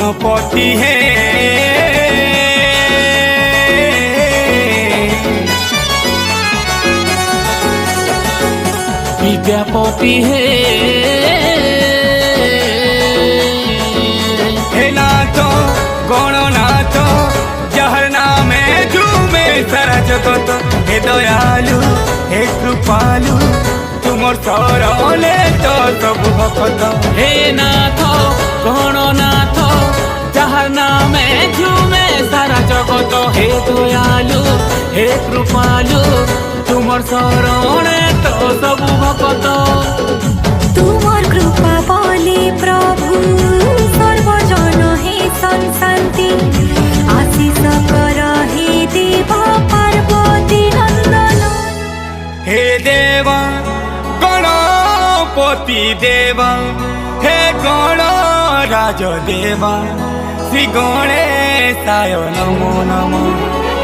गणपति है विद्यापति है नाथ गणनाथ जहर नामे झूमे सारा जगत हे दयालु हे कृपालु तुमर शरणे तो सब भक्त हे नाथ गणनाथ जहर नामे झूमे सारा जगत हे दयालु हे कृपालु तुमर शरणे तो सब भक्त तुमर कृपा बोले प्रभु सर्वजन हे शांति आशीष कर हे देव पार्वती नंदन हे देवा गणपति देवा हे गण राज देवा श्री गणेशाय नमो नमः।